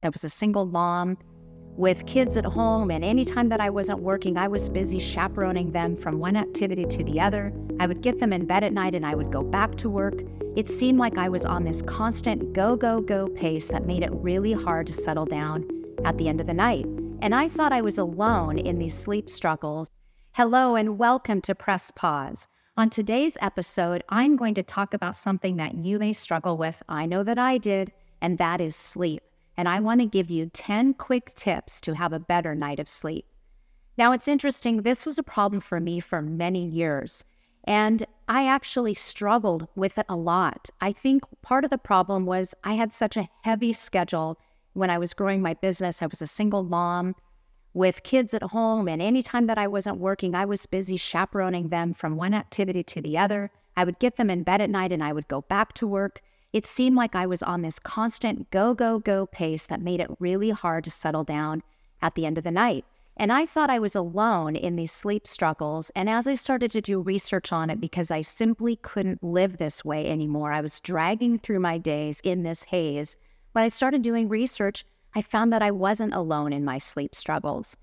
I was a single mom with kids at home, and anytime that I wasn't working, I was busy chaperoning them from one activity to the other. I would get them in bed at night and I would go back to work. It seemed like I was on this constant go, go, go pace that made it really hard to settle down at the end of the night. And I thought I was alone in these sleep struggles. Hello and welcome to Press Pause. On today's episode, I'm going to talk about something that you may struggle with. I know that I did, and that is sleep. And I want to give you 10 quick tips to have a better night of sleep. Now, it's interesting. This was a problem for me for many years, and I actually struggled with it a lot. I think part of the problem was I had such a heavy schedule when I was growing my business. I was a single mom with kids at home, and anytime that I wasn't working, I was busy chaperoning them from one activity to the other. I would get them in bed at night and I would go back to work. It seemed like I was on this constant go, go, go pace that made it really hard to settle down at the end of the night. And I thought I was alone in these sleep struggles. And as I started to do research on it, because I simply couldn't live this way anymore, I was dragging through my days in this haze. When I started doing research, I found that I wasn't alone in my sleep struggles.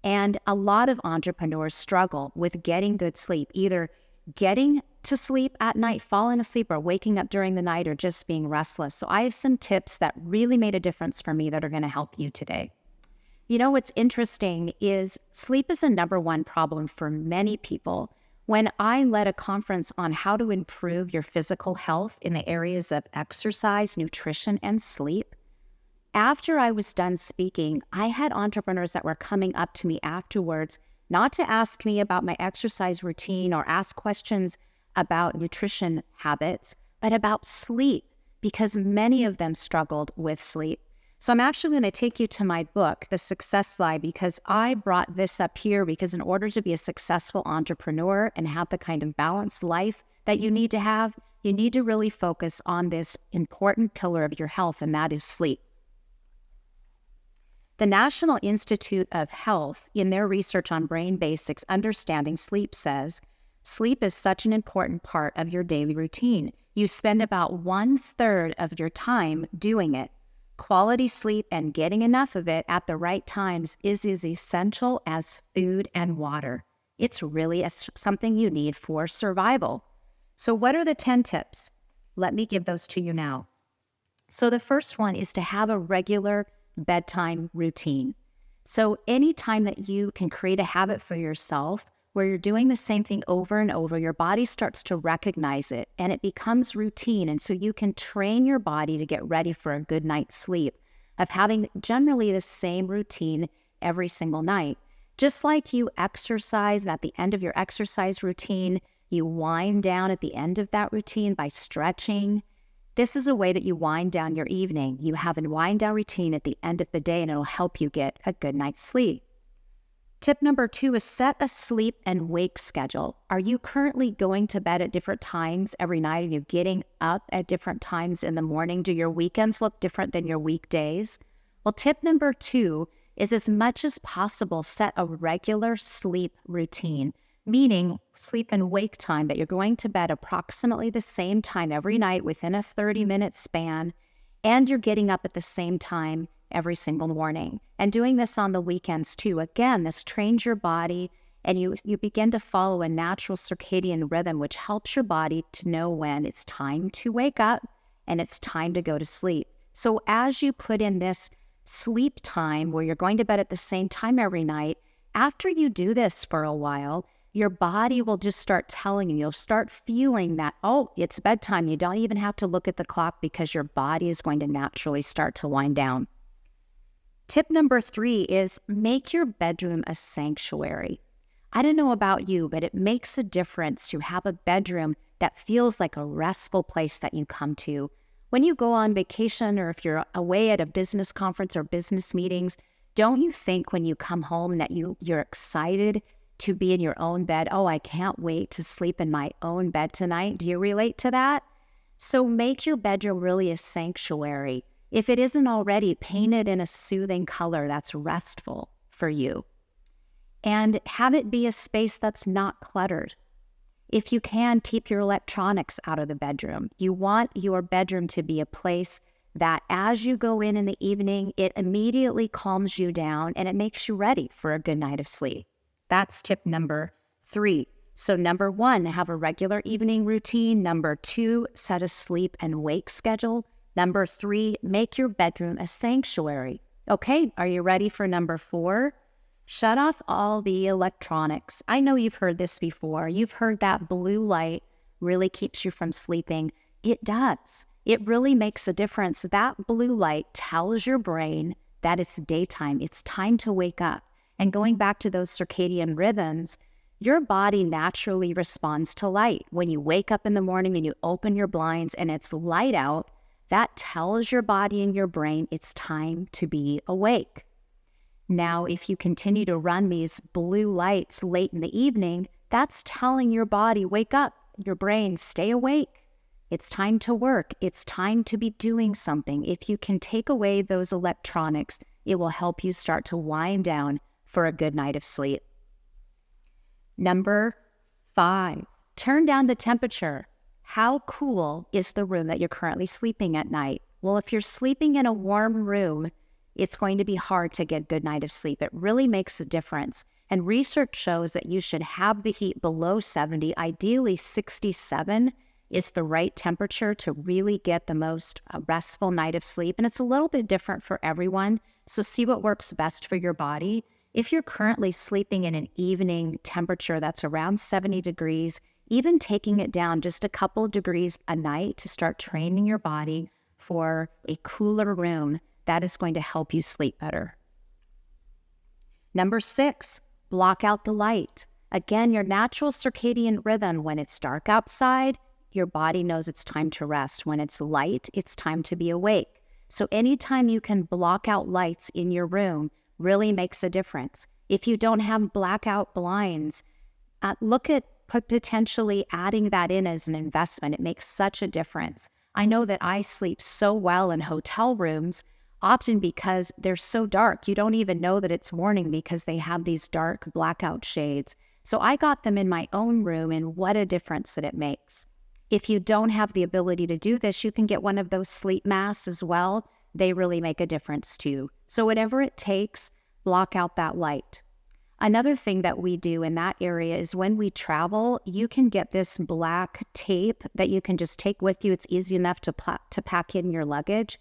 And a lot of entrepreneurs struggle with getting good sleep, either getting to sleep at night, falling asleep, or waking up during the night, or just being restless. So I have some tips that really made a difference for me that are going to help you today. You know, what's interesting is sleep is a number one problem for many people. When I led a conference on how to improve your physical health in the areas of exercise, nutrition, and sleep, after I was done speaking, I had entrepreneurs that were coming up to me afterwards, not to ask me about my exercise routine or ask questions about nutrition habits, but about sleep, because many of them struggled with sleep. So I'm actually going to take you to my book, The Success Slide, because I brought this up here because in order to be a successful entrepreneur and have the kind of balanced life that you need to have, you need to really focus on this important pillar of your health, and that is sleep. The National Institute of Health, in their research on Brain Basics Understanding Sleep, says, sleep is such an important part of your daily routine. You spend about 1/3 of your time doing it. Quality sleep and getting enough of it at the right times is as essential as food and water. It's really something you need for survival. So what are the 10 tips? Let me give those to you now. So the first one is to have a regular bedtime routine. So anytime that you can create a habit for yourself where you're doing the same thing over and over, your body starts to recognize it and it becomes routine. And so you can train your body to get ready for a good night's sleep of having generally the same routine every single night. Just like you exercise, and at the end of your exercise routine, you wind down at the end of that routine by stretching. This is a way that you wind down your evening. You have a wind down routine at the end of the day, and it'll help you get a good night's sleep. Tip number 2 is set a sleep and wake schedule. Are you currently going to bed at different times every night? Are you getting up at different times in the morning? Do your weekends look different than your weekdays? Well, tip number 2 is, as much as possible, set a regular sleep routine, meaning sleep and wake time, that you're going to bed approximately the same time every night within a 30-minute span, and you're getting up at the same time every single morning. And doing this on the weekends too. Again, this trains your body, and you begin to follow a natural circadian rhythm, which helps your body to know when it's time to wake up and it's time to go to sleep. So as you put in this sleep time where you're going to bed at the same time every night, after you do this for a while, your body will just start telling you, you'll start feeling that, oh, it's bedtime. You don't even have to look at the clock because your body is going to naturally start to wind down. Tip number 3 is make your bedroom a sanctuary. I don't know about you, but it makes a difference to have a bedroom that feels like a restful place that you come to. When you go on vacation, or if you're away at a business conference or business meetings, don't you think when you come home that you're excited to be in your own bed? Oh, I can't wait to sleep in my own bed tonight. Do you relate to that? So make your bedroom really a sanctuary. If it isn't already, paint it in a soothing color that's restful for you. And have it be a space that's not cluttered. If you can, keep your electronics out of the bedroom. You want your bedroom to be a place that as you go in the evening, it immediately calms you down and it makes you ready for a good night of sleep. That's tip number 3. So number 1, have a regular evening routine. Number 2, set a sleep and wake schedule. Number 3, make your bedroom a sanctuary. Okay, are you ready for number 4? Shut off all the electronics. I know you've heard this before. You've heard that blue light really keeps you from sleeping. It does. It really makes a difference. That blue light tells your brain that it's daytime. It's time to wake up. And going back to those circadian rhythms, your body naturally responds to light. When you wake up in the morning and you open your blinds and it's light out, that tells your body and your brain it's time to be awake. Now, if you continue to run these blue lights late in the evening, that's telling your body, wake up, your brain, stay awake. It's time to work. It's time to be doing something. If you can take away those electronics, it will help you start to wind down for a good night of sleep. Number 5, turn down the temperature. How cool is the room that you're currently sleeping at night? Well, if you're sleeping in a warm room, it's going to be hard to get a good night of sleep. It really makes a difference. And research shows that you should have the heat below 70, ideally 67 is the right temperature to really get the most restful night of sleep. And it's a little bit different for everyone. So see what works best for your body. If you're currently sleeping in an evening temperature that's around 70 degrees, even taking it down just a couple of degrees a night to start training your body for a cooler room, that is going to help you sleep better. Number 6, block out the light. Again, your natural circadian rhythm, when it's dark outside, your body knows it's time to rest. When it's light, it's time to be awake. So anytime you can block out lights in your room really makes a difference. If you don't have blackout blinds, look at potentially adding that in as an investment. It makes such a difference. I know that I sleep so well in hotel rooms, often because they're so dark. You don't even know that it's morning because they have these dark blackout shades. So I got them in my own room, and what a difference that it makes. If you don't have the ability to do this, you can get one of those sleep masks as well. They really make a difference too. So whatever it takes, block out that light. Another thing that we do in that area is when we travel, you can get this black tape that you can just take with you. It's easy enough to pack in your luggage,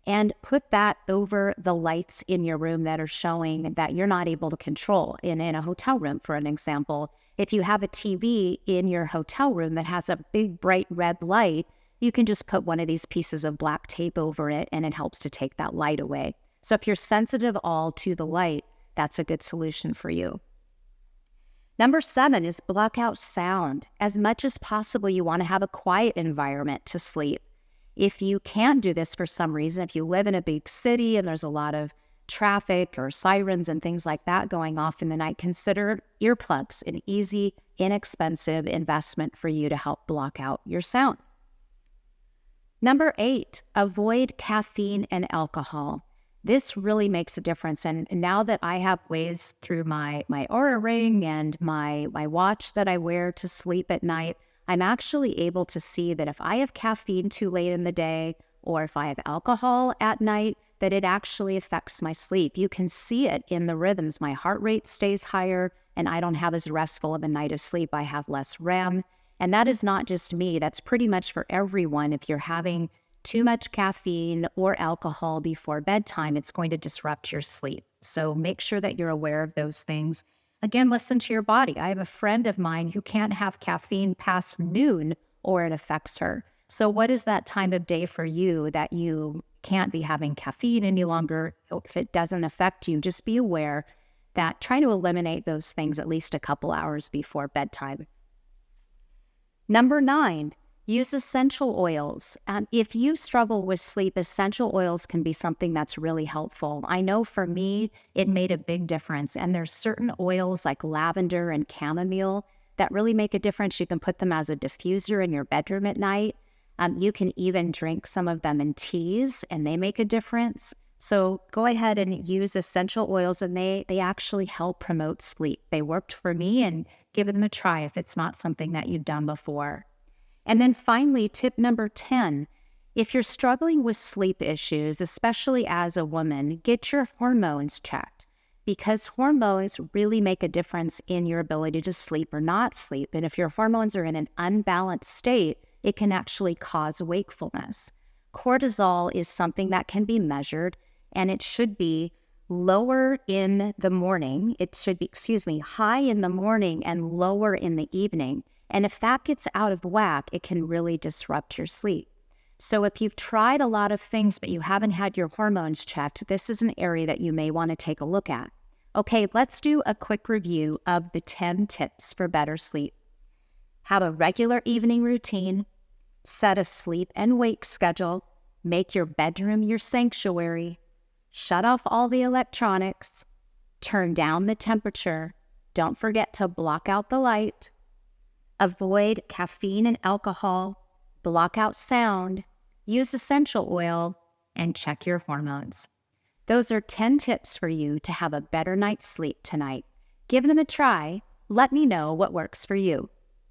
and put that over the lights in your room that are showing that you're not able to control. In a hotel room, for an example, if you have a TV in your hotel room that has a big bright red light, you can just put one of these pieces of black tape over it and it helps to take that light away. So if you're sensitive all to the light, that's a good solution for you. Number 7 is block out sound. As much as possible, you want to have a quiet environment to sleep. If you can't do this for some reason, if you live in a big city and there's a lot of traffic or sirens and things like that going off in the night, consider earplugs, an easy, inexpensive investment for you to help block out your sound. Number 8, avoid caffeine and alcohol. This really makes a difference. And now that I have ways through my Oura Ring and my watch that I wear to sleep at night, I'm actually able to see that if I have caffeine too late in the day, or if I have alcohol at night, that it actually affects my sleep. You can see it in the rhythms. My heart rate stays higher, and I don't have as restful of a night of sleep. I have less REM. And that is not just me. That's pretty much for everyone. If you're having too much caffeine or alcohol before bedtime, it's going to disrupt your sleep. So make sure that you're aware of those things. Again, listen to your body. I have a friend of mine who can't have caffeine past noon or it affects her. So what is that time of day for you that you can't be having caffeine any longer? If it doesn't affect you, just be aware that try to eliminate those things at least a couple hours before bedtime. Number 9, use essential oils. If you struggle with sleep, essential oils can be something that's really helpful. I know for me, it made a big difference. And there's certain oils like lavender and chamomile that really make a difference. You can put them as a diffuser in your bedroom at night. You can even drink some of them in teas, and they make a difference. So go ahead and use essential oils, and they actually help promote sleep. They worked for me, and give them a try if it's not something that you've done before. And then finally, tip number 10, If you're struggling with sleep issues, especially as a woman, get your hormones checked because hormones really make a difference in your ability to sleep or not sleep. And if your hormones are in an unbalanced state, it can actually cause wakefulness. Cortisol is something that can be measured, and it should be lower in the morning. It should be, high in the morning and lower in the evening. And if that gets out of whack, it can really disrupt your sleep. So if you've tried a lot of things, but you haven't had your hormones checked, this is an area that you may want to take a look at. Okay, let's do a quick review of the 10 tips for better sleep. Have a regular evening routine, set a sleep and wake schedule, make your bedroom your sanctuary, shut off all the electronics, turn down the temperature, don't forget to block out the light, avoid caffeine and alcohol, block out sound, use essential oil, and check your hormones. Those are 10 tips for you to have a better night's sleep tonight. Give them a try. Let me know what works for you.